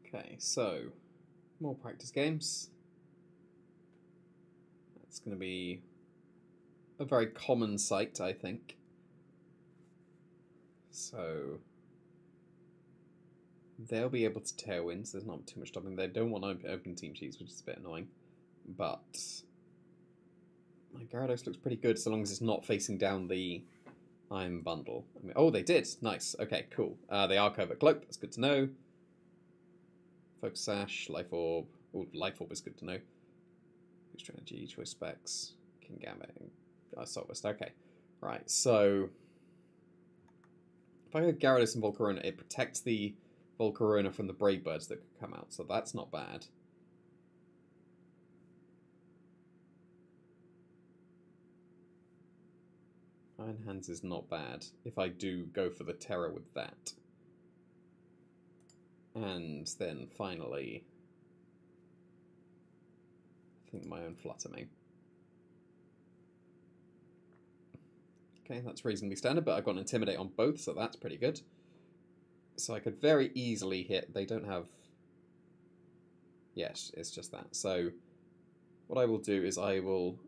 Okay, so more practice games. That's going to be a very common sight, I think. So they'll be able to tailwind, so there's not too much stopping. They don't want open team sheets, which is a bit annoying. But my Gyarados looks pretty good so long as it's not facing down the Iron Bundle. I mean, oh, they did. Nice. Okay, cool. They are Covert Cloak. That's good to know. Focus Sash, Life Orb. Oh, Life Orb is good to know. Boost Energy, Choice Specs, King Gambit, Assault West. Okay. Right, so if I go Gyarados and Volcarona, it protects the Volcarona from the Brave Birds that could come out, so that's not bad. Iron Hands is not bad if I do go for the Terror with that. And then finally, I think my own Flutter Mane. Okay, that's reasonably standard, but I've got an Intimidate on both, so that's pretty good. So I could very easily hit... They don't have... Yes, it's just that. So what I will do is I will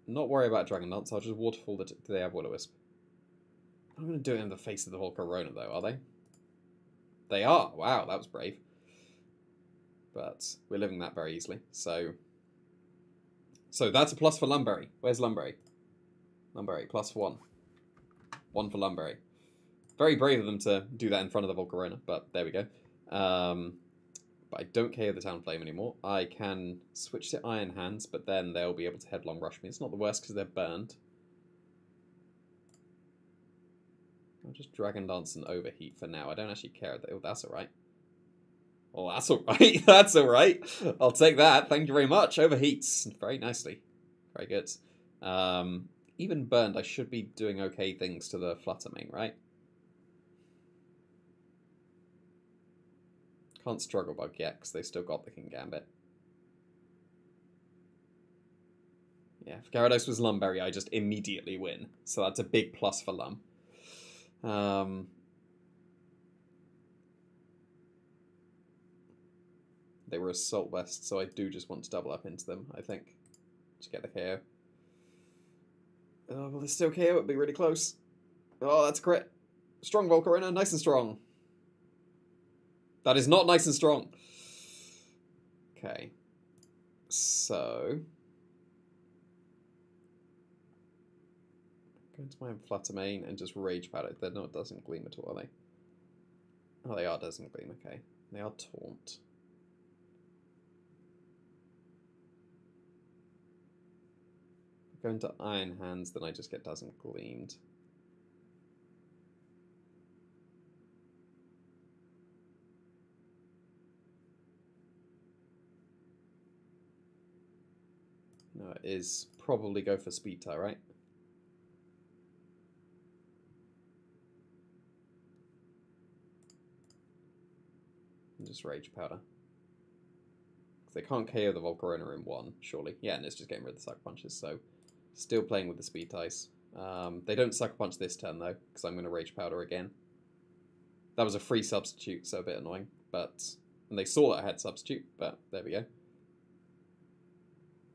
not worry about Dragon Dance. I'll just Waterfall the... Do they have Will-O-Wisp? I'm going to do it in the face of the Volcarona, though, are they? They are! Wow, that was brave. But we're living that very easily. So that's a plus for Lumberry. Where's Lumberry? Lumberry, +1. 1 for Lumberry. Very brave of them to do that in front of the Volcarona, but there we go. But I don't KO the Talonflame anymore. I can switch to Iron Hands, but then they'll be able to Headlong Rush me. It's not the worst because they're burned. I'll just Dragon Dance and Overheat for now. I don't actually care. Oh, that's alright. Well, that's alright. That's alright. I'll take that. Thank you very much. Overheats very nicely. Very good. Even burned, I should be doing okay things to the Flutter Mane, right? Can't Struggle Bug yet, because they still got the King Gambit. Yeah, if Gyarados was Lumberry, I just immediately win. So that's a big plus for Lum. They were Assault West, so I do just want to double up into them, I think, to get the KO. Oh, will they still KO? It'd be really close. Oh, that's a crit. Strong Volcarona, nice and strong. That is not nice and strong. Okay. So go into my Flutter Mane and just Rage Powder. They're not Doesn't Gleam at all, are they? Oh, they are Doesn't Gleam, okay. They are Taunt. Go into Iron Hands, then I just get Doesn't Gleamed. No, it is probably go for Speed Tie, right? And just Rage Powder. Because they can't KO the Volcarona in 1, surely. Yeah, and it's just getting rid of the Sucker Punches, so still playing with the Speed Ties. They don't Sucker Punch this turn, though, because I'm going to Rage Powder again. That was a free substitute, so a bit annoying. But and they saw that I had substitute, but there we go.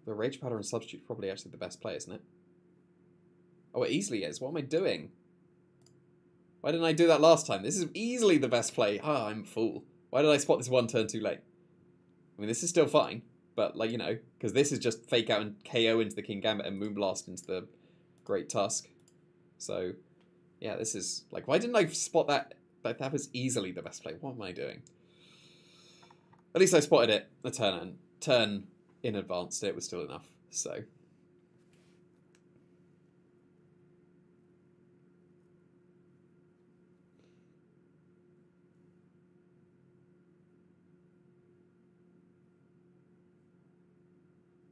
The Rage Powder and substitute is probably actually the best play, isn't it? Oh, it easily is. What am I doing? Why didn't I do that last time? This is easily the best play. Ah, I'm a fool. Why did I spot this one turn too late? I mean, this is still fine. But, like, you know, because this is just Fake Out and KO into the King Gambit and Moonblast into the Great Tusk. So, yeah, this is... Like, why didn't I spot that? That was easily the best play. What am I doing? At least I spotted it a turn in advance. It was still enough, so...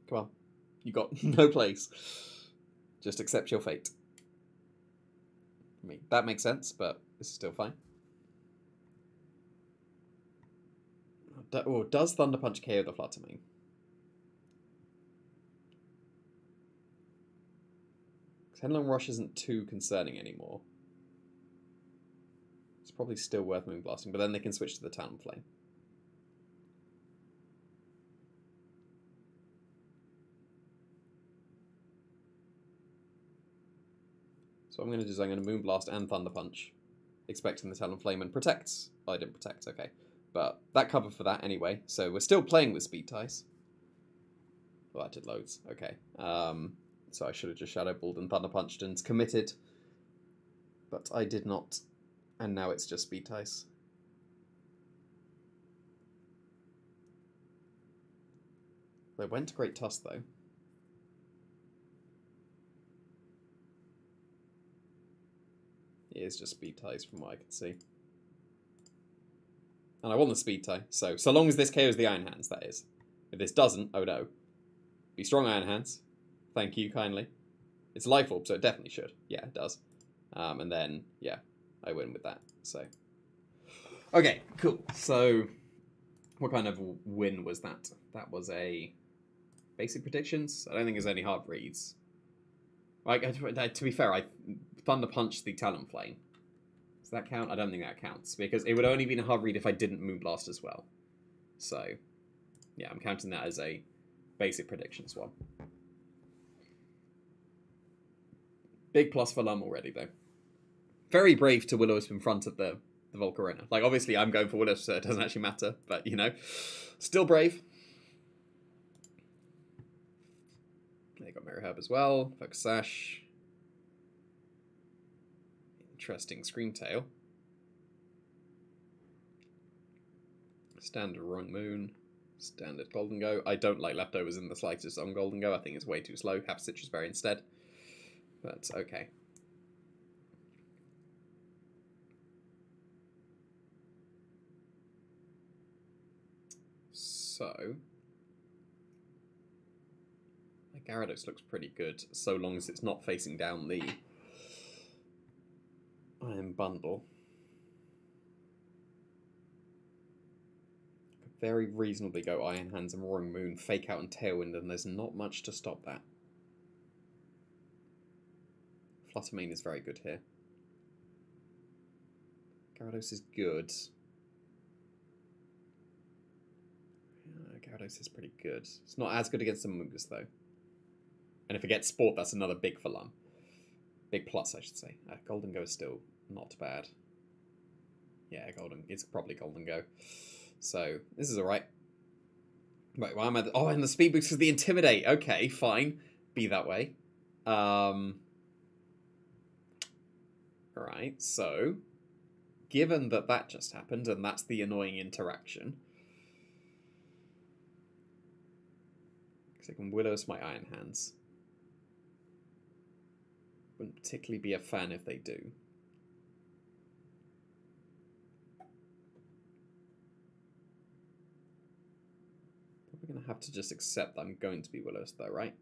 Come on. You got no place. Just accept your fate. I mean, that makes sense, but this is still fine. Oh, does Thunder Punch KO the Flutter Mane? Headlong Rush isn't too concerning anymore. It's probably still worth Moonblasting, but then they can switch to the Talonflame. So what I'm going to do is I'm going to Moonblast and Thunder Punch, expecting the Talonflame and protects. Oh, I didn't protect, okay. But that covered for that anyway, so we're still playing with Speed Ties. Well, that did loads, okay. So I should have just Shadow Balled and Thunder Punched and committed. But I did not, and now it's just Speed Ties. They went to Great Tusk, though. It is just Speed Ties from what I can see. And I want the Speed Tie, so long as this KOs the Iron Hands, that is. If this doesn't, oh no. Be strong Iron Hands. Thank you kindly. It's Life Orb, so it definitely should. Yeah, it does. And then, yeah, I win with that, so. Okay, cool. So, what kind of win was that? That was a basic predictions? I don't think there's any hard reads. Like, to be fair, I Thunder Punched the Talonflame. Does that count? I don't think that counts, because it would only been a hard read if I didn't Moonblast as well. So, yeah, I'm counting that as a basic predictions one. Big plus for Lum already, though. Very brave to Will-O-Wisp in front of the Volcarona. Like, obviously, I'm going for Will-O-Wisp, so it doesn't actually matter. But, you know, still brave. They got Mirror Herb as well. Focus Sash. Interesting Screamtail. Standard Wrong Moon. Standard Golden Go. I don't like Leftovers in the slightest on Golden Go. I think it's way too slow. Have Citrus Berry instead. But, okay. So, my Gyarados looks pretty good, so long as it's not facing down the Iron Bundle. Could very reasonably go Iron Hands and Roaring Moon, Fake Out and Tailwind, and there's not much to stop that. Fluttermane is very good here. Gyarados is good. Gyarados is pretty good. It's not as good against the Mungus, though. And if it gets Sport, that's another big for Lum. Big plus, I should say. Golden Go is still not bad. Yeah, it's probably Golden Go. So, this is alright. Wait, why am I... Oh, and the Speed Boost is the Intimidate. Okay, fine. Be that way. Alright, so... Given that that just happened, and that's the annoying interaction... I can Will-O-Wisp my Iron Hands. Wouldn't particularly be a fan if they do. Probably going to have to just accept that I'm going to be Will-O-Wisp though, right?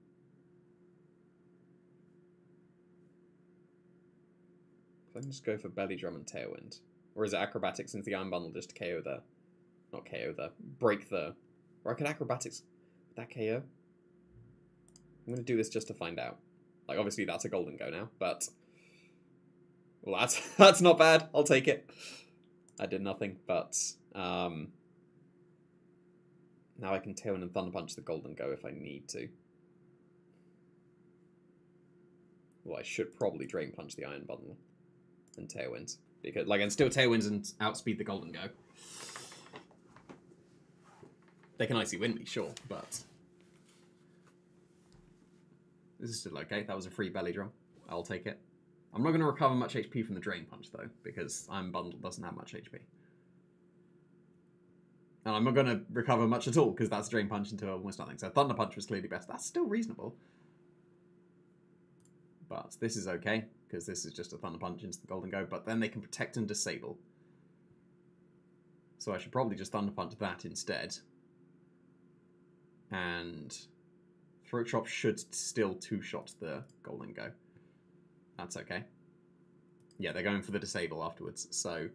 So I can just go for Belly Drum and Tailwind. Or is it Acrobatics into the Iron Bundle just to KO the... Not KO the... Break the... Or I could Acrobatics... Would that KO? I'm going to do this just to find out. Like, obviously that's a Golden Go now, but... Well, that's not bad. I'll take it. I did nothing, but... Now I can Tailwind and Thunder Punch the Golden Go if I need to. Well, I should probably Drain Punch the Iron Bundle and Tailwind. Because, like, and still Tailwinds and outspeed the Golden Go. They can Icy Wind me, sure, but... This is still okay. That was a free Belly Drum. I'll take it. I'm not going to recover much HP from the Drain Punch, though, because Iron Bundle doesn't have much HP. And I'm not going to recover much at all, because that's Drain Punch into almost nothing. So Thunder Punch was clearly best. That's still reasonable. But this is okay, because this is just a Thunder Punch into the Golden Go. But then they can Protect and Disable. So I should probably just Thunder Punch that instead. And... Throat Chop should still two-shot the Golden Go. That's okay. Yeah, they're going for the Disable afterwards, so...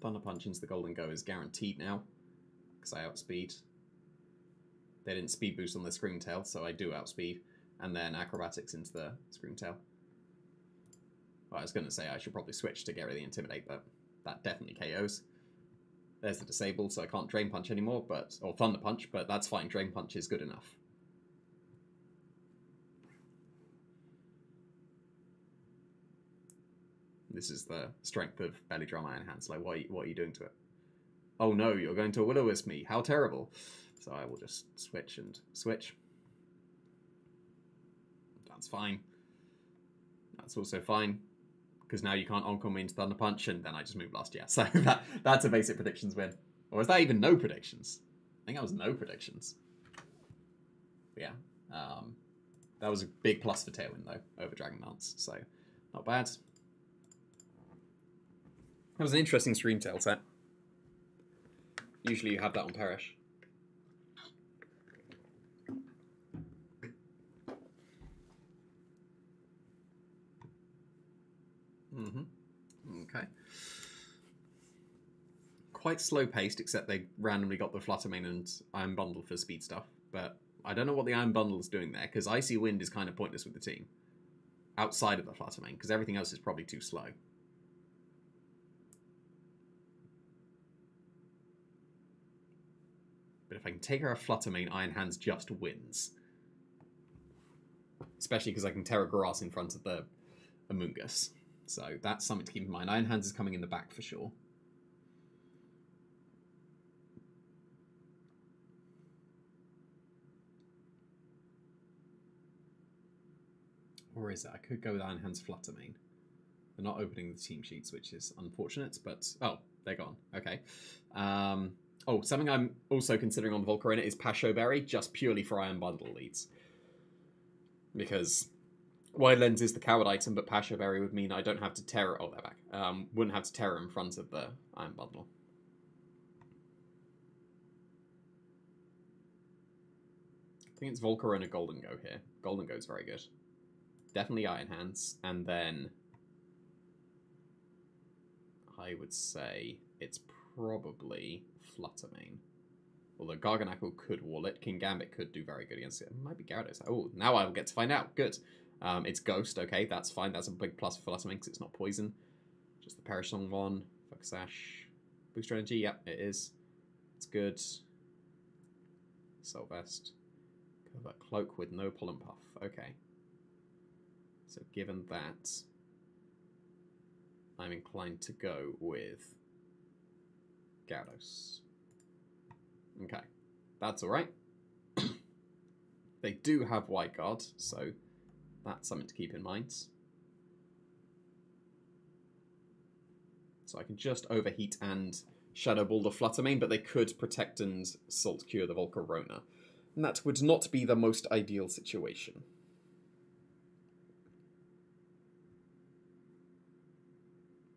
Thunder Punch into the Golden Go is guaranteed now, because I outspeed. They didn't Speed Boost on the Screamtail, so I do outspeed. And then Acrobatics into the Screamtail. Well, I was going to say I should probably switch to get rid of the Intimidate, but that definitely KOs. There's the Disable, so I can't Drain Punch anymore, or Thunder Punch, but that's fine. Drain Punch is good enough. this is the strength of Belly Drum Iron Hands. Like, what are you doing to it? Oh no, you're going to Will-O-Wisp me. How terrible. So I will just switch and switch. That's fine. That's also fine. Because now you can't Encore me into Thunder Punch, and then I just move Blast. Yeah, so that's a basic predictions win. Or is that even no predictions? I think that was no predictions. But yeah. That was a big plus for Tailwind, though, over Dragon Dance. So, not bad. That was an interesting Stream Tail set. Usually you have that on Perish. Okay. Quite slow-paced, except they randomly got the Flutter Mane and Iron Bundle for speed stuff. But I don't know what the Iron Bundle is doing there, because Icy Wind is kind of pointless with the team. Outside of the Flutter Mane, because everything else is probably too slow. But if I can take her a Flutter Mane, Iron Hands just wins. Especially because I can Terra Grass in front of the Amoonguss. So that's something to keep in mind. Iron Hands is coming in the back for sure. Or is it? I could go with Iron Hands Flutter Mane. They're not opening the team sheets, which is unfortunate, but... Oh, they're gone. Okay. Oh, something I'm also considering on the Volcarona is Pasho Berry, just purely for Iron Bundle leads. Because Wide Lens is the coward item, but Pasho Berry would mean I don't have to Terra... Oh, they're back. Wouldn't have to Terra in front of the Iron Bundle. I think it's Volcarona Golden Go here. Golden Go is very good. Definitely Iron Hands, and then I would say it's probably Flutter Mane. Although Garganackle could wall it, King Gambit could do very good against it. It might be Gyarados. Oh, now I'll get to find out. Good. It's Ghost, okay, that's fine. That's a big plus for Flutter Mane because it's not poison. Just the Perish on one. Focus Sash. Booster Energy, yep, it is. It's good. Soul Vest. Covert Cloak with no Pollen Puff. Okay. So given that, I'm inclined to go with Gyarados. Okay, that's alright. They do have White Guard, so that's something to keep in mind. So I can just Overheat and Shadow Ball the Flutter Mane, but they could Protect and Salt Cure the Volcarona. And that would not be the most ideal situation.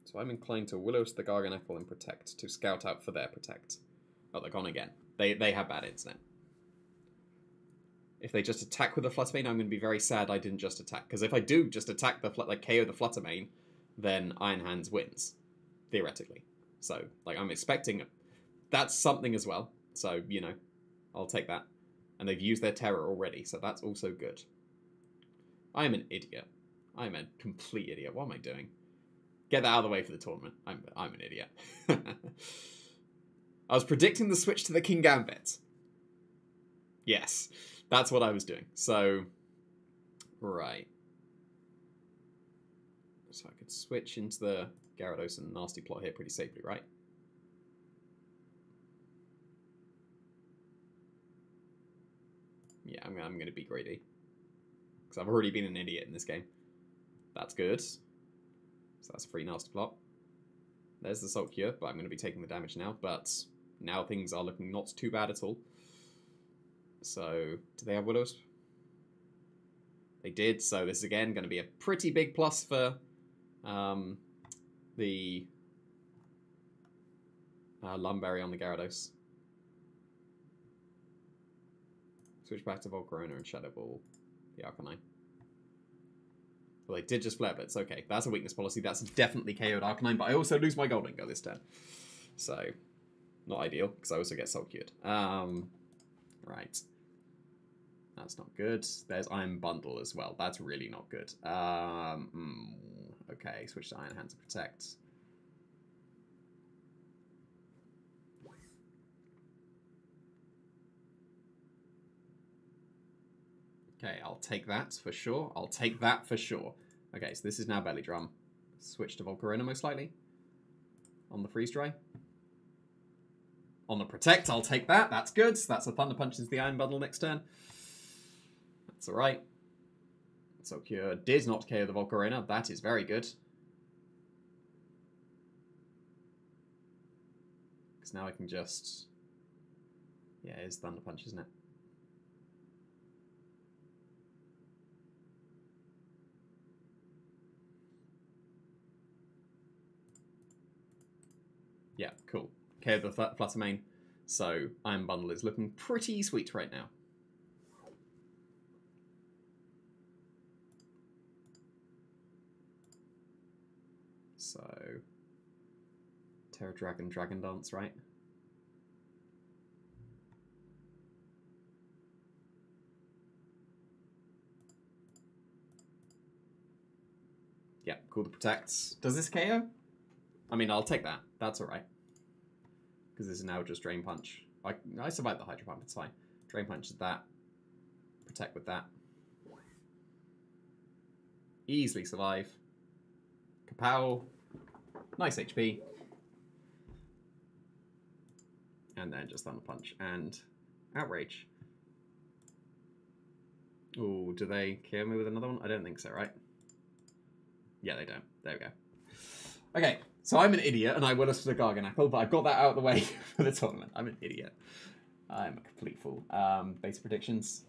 So I'm inclined to Will-O-Wisp the Garganackle and Protect to scout out for their Protect. Oh, they're gone again. They have bad internet. If they just attack with the Flutter Mane, I'm going to be very sad I didn't just attack. Because if I do just attack the KO the Flutter Mane, then Iron Hands wins. Theoretically. So, like, I'm expecting... That's something as well. So, you know, I'll take that. And they've used their Terror already, so that's also good. I am an idiot. I am a complete idiot. What am I doing? Get that out of the way for the tournament. I'm an idiot. I was predicting the switch to the King Gambit. Yes, that's what I was doing. So, right. So I could switch into the Gyarados and Nasty Plot here pretty safely, right? Yeah, I'm going to be greedy. Because I've already been an idiot in this game. That's good. So that's a free Nasty Plot. There's the Salt Cure, but I'm going to be taking the damage now. But now things are looking not too bad at all. So, do they have Will-O-Wisp? They did, so this is again going to be a pretty big plus for the Lumberry on the Gyarados. Switch back to Volcarona and Shadow Ball the Arcanine. Well, they did just flare, but it's okay. That's a weakness policy. That's definitely KO'd Arcanine, but I also lose my Golden Go this turn. So, not ideal, because I also get Soul Cured. Right. That's not good. There's Iron Bundle as well. That's really not good. Okay, switch to Iron Hand to Protect. Okay, I'll take that for sure. I'll take that for sure. Okay, so this is now Belly Drum. Switch to Volcarona most likely. On the freeze dry. On the protect, I'll take that. That's good. That's a Thunder Punch into the Iron Bundle next turn. That's alright. So Cure did not KO the Volcarona. That is very good. Because now I can just... Yeah, it is Thunder Punch, isn't it? Yeah, cool. KO the Fluttermane. So Iron Bundle is looking pretty sweet right now. So Terra Dragon, Dragon Dance, right? Yeah, cool. The protects. Does this KO? I mean, I'll take that. That's alright. Because this is now just Drain Punch. I survived the Hydro Pump, it's fine. Drain Punch is that. Protect with that. Easily survive. Kapow. Nice HP. And then just Thunder Punch. And Outrage. Ooh, do they kill me with another one? I don't think so, right? Yeah, they don't. There we go. Okay, so I'm an idiot, and I will have the Garganacl, but I've got that out of the way for the tournament. I'm an idiot. I'm a complete fool. Basic predictions.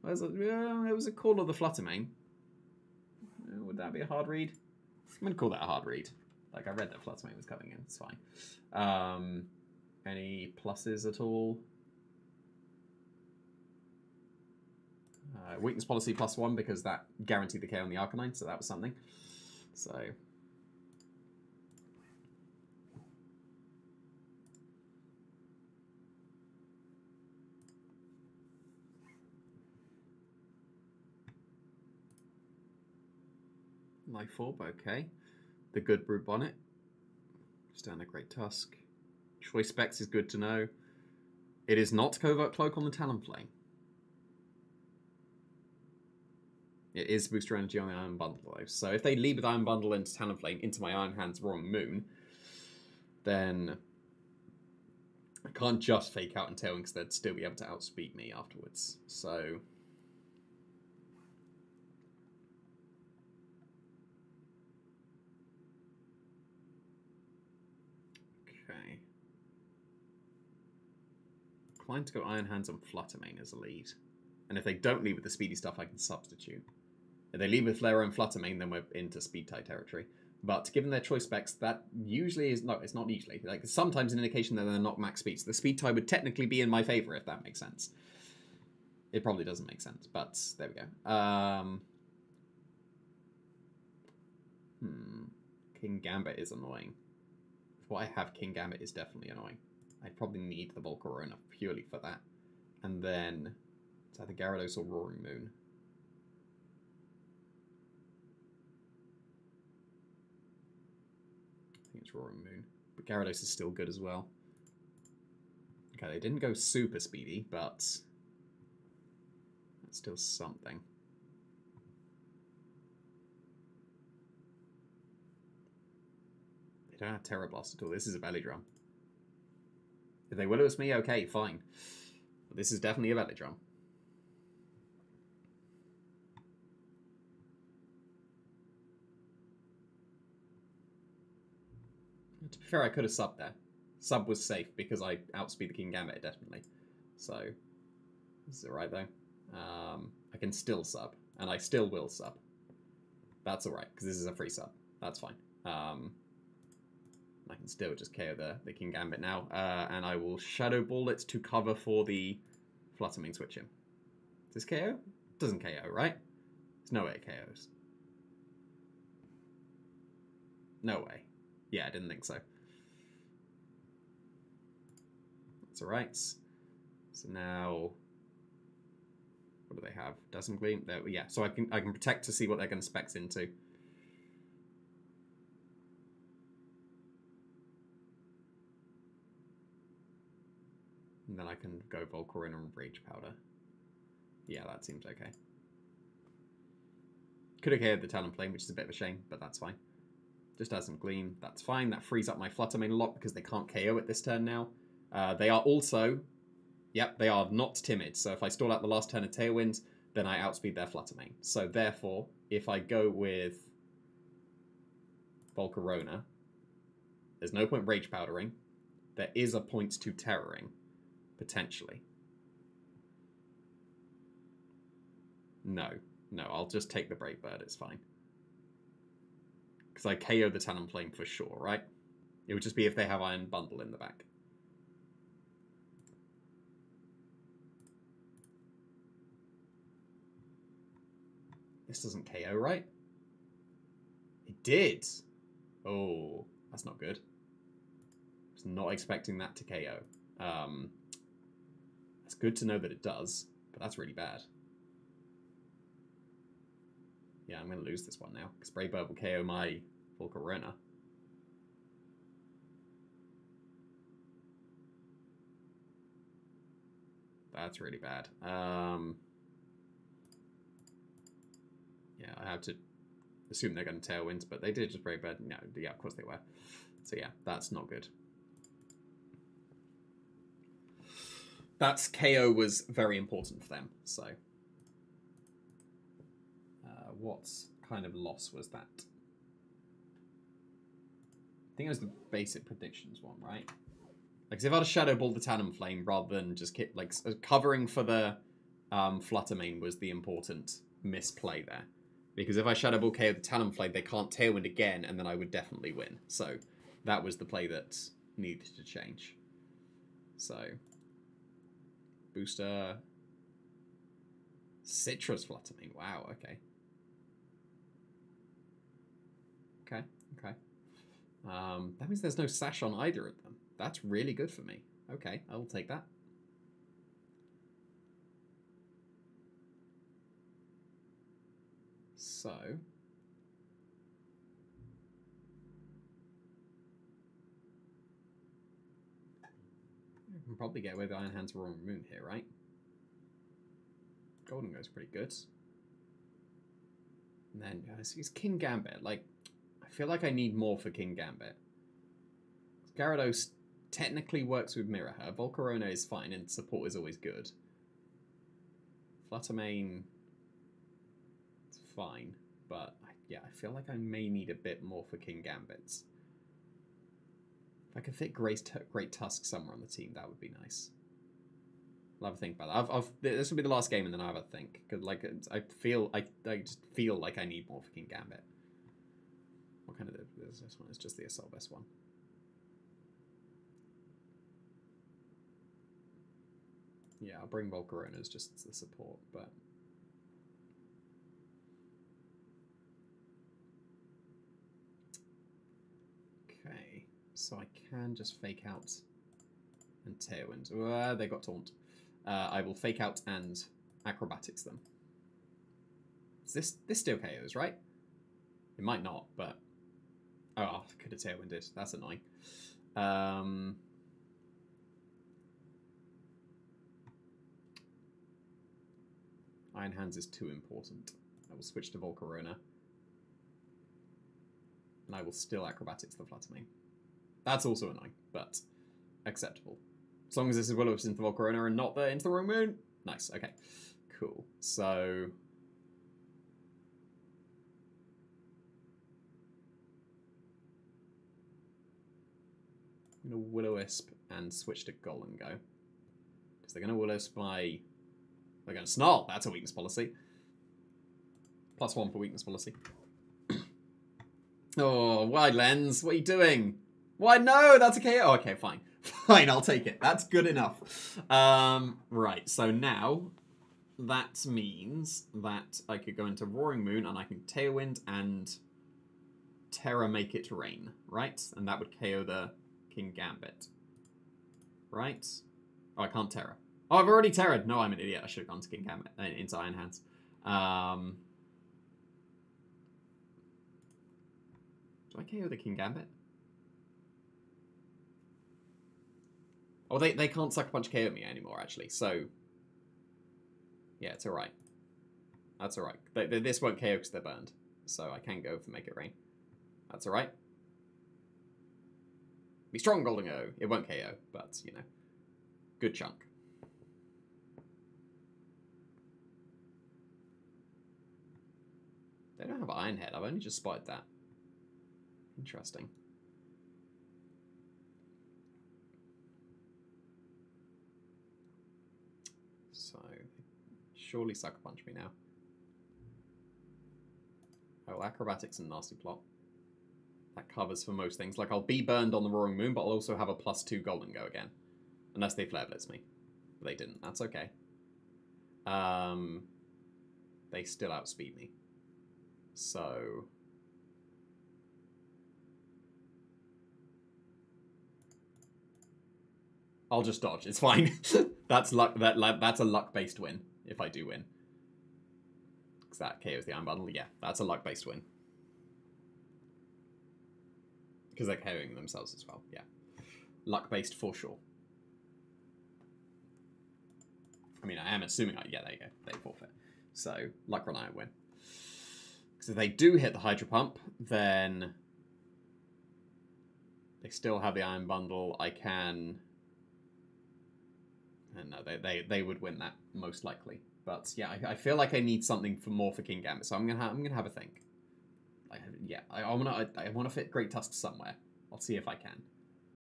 It was a call of the Fluttermane. Would that be a hard read? I'm going to call that a hard read. Like, I read that Fluttermane was coming in. It's fine. Any pluses at all? Weakness policy +1 because that guaranteed the KO on the Arcanine, so that was something. So... Life Orb, okay. The Good Brute Bonnet. Stand a Great Tusk. Choice Specs is good to know. It is not Covert Cloak on the Talonflame. It is Booster Energy on the Iron Bundle, though. So if they lead with Iron Bundle into Talonflame into my Iron Hands Roaring Moon, then I can't just fake out and Tailwind because they'd still be able to outspeed me afterwards. So... Okay. Inclined to go Iron Hands on Fluttermane as a lead. And if they don't lead with the speedy stuff, I can substitute. If they lead with Flare and Fluttermane, then we're into speed tie territory. But given their choice specs, that usually is... No, it's not usually. Like, sometimes an indication that they're not max speed. So the speed tie would technically be in my favour, if that makes sense. It probably doesn't make sense, but there we go. King Gambit is annoying. What I have King Gambit is definitely annoying. I'd probably need the Volcarona purely for that. And then... It's either Gyarados or Roaring Moon. I think it's Roaring Moon. But Gyarados is still good as well. Okay, they didn't go super speedy, but... That's still something. They don't have Terra Blast at all. This is a Belly Drum. If they Will-O-Wisp me, okay, fine. But this is definitely a Belly Drum. To be fair, I could have subbed there. Sub was safe because I outspeed the King Gambit definitely. So, this is alright though. I can still sub, and I still will sub. That's alright, because this is a free sub. That's fine. I can still just KO the King Gambit now, and I will Shadow Ball it to cover for the Fluttermane switch in. Does this KO? Doesn't KO, right? There's no way it KOs. No way. Yeah, I didn't think so. That's alright. So now, what do they have? Dazzling Gleam? There, yeah, so I can protect to see what they're going to specs into. And then I can go Volcarona and Rage Powder. Yeah, that seems okay. Could have KO'd the Talonflame, which is a bit of a shame, but that's fine. Just has some Gleam. That's fine. That frees up my Fluttermane a lot because they can't KO it this turn now. They are also... Yep, they are not timid. So if I stall out the last turn of Tailwind, then I outspeed their Fluttermane. So therefore, if I go with Volcarona, there's no point Rage Powdering. There is a point to Terroring, potentially. No, I'll just take the Brave Bird, it's fine. Because I KO the Talonflame for sure, right? It would just be if they have Iron Bundle in the back. This doesn't KO, right? It did! Oh, that's not good. I was not expecting that to KO. It's good to know that it does, but that's really bad. Yeah, I'm going to lose this one now, because Brave Bird will KO my Volcarona. That's really bad. Yeah, I have to assume they're going to Tailwind, but they did just Brave Bird. No, yeah, of course they were. So yeah, that's not good. That's KO was very important for them, so... what kind of loss was that? I think it was the basic predictions one, right? Like, if I had a Shadow Ball the Talonflame rather than just like covering for the Fluttermane was the important misplay there. Because if I Shadow Ball KO the Talonflame, they can't Tailwind again, and then I would definitely win. So that was the play that needed to change. So booster Citrus Fluttermane. Wow. Okay. Okay. That means there's no Sash on either of them. That's really good for me. Okay, I will take that. So... I can probably get away with Iron Hand's Roaring Moon here, right? Golden goes pretty good. And then, it's King Gambit. Like, I feel like I need more for King Gambit. Gyarados technically works with Mirror Her. Volcarona is fine, and support is always good. Fluttermane... it's fine, but yeah, I feel like I may need a bit more for King Gambits. If I could fit Great Tusk somewhere on the team, that would be nice. I'll have a think about that. This will be the last game, and then I'll have a think. Because, like, I just feel like I need more for King Gambit. What kind of is this one? It's just the Assault Vest one. Yeah, I'll bring Volcarona as just the support, but... Okay, so I can just Fake Out and Tailwind. They got Taunt. I will Fake Out and Acrobatics them. This still KOs, right? It might not, but... Oh, could have Tailwinded. That's annoying. Iron Hands is too important. I will switch to Volcarona. And I will still Acrobatics the Fluttermane. That's also annoying, but acceptable. As long as this is Will-O-Wisp into Volcarona and not into the Roaring Moon. Nice, okay. Cool. So... I'm going to Will-O-Wisp and switch to Golden Go. Because they're going to Will-O-Wisp my... They're going to Snarl. That's a weakness policy. +1 for weakness policy. Oh, Wide Lens. What are you doing? Why? No, that's okay. Oh, okay, fine. Fine, I'll take it. That's good enough. Right, so now that means that I could go into Roaring Moon and I can Tailwind and Terra Make It Rain, right? And that would KO the King Gambit. Right? Oh, I can't Terra. Oh, I've already Terra'd. No, I'm an idiot. I should have gone to King Gambit, into Iron Hands. Do I KO the King Gambit? Oh, they can't Sucker Punch KO me anymore, actually, so... Yeah, it's alright. That's alright. This won't KO because they're burned. So I can go for Make It Rain. That's alright. Be strong, Golden Go. It won't KO, but, you know. Good chunk. They don't have Iron Head. I've only just spotted that. Interesting. So, surely Sucker Punch me now. Oh, Acrobatics and Nasty Plot. That covers for most things. Like, I'll be burned on the Roaring Moon, but I'll also have a +2 Golden Go again. Unless they Flare Blitz me. But they didn't. That's okay. They still outspeed me. So... I'll just dodge. It's fine. That's luck. That's a luck-based win, if I do win. Because that KOs the Iron Bundle. Yeah, that's a luck-based win. Because they're KOing themselves as well. Yeah. Luck-based for sure. I mean, I am assuming... yeah, there you go. They forfeit. So, luck run, I win. Because if they do hit the Hydro Pump, then... they still have the Iron Bundle. I can... and no, they would win that, most likely. But, yeah, I feel like I need something more for King Gambit, so I'm gonna have a think. Yeah, I wanna fit Great Tusk somewhere. I'll see if I can.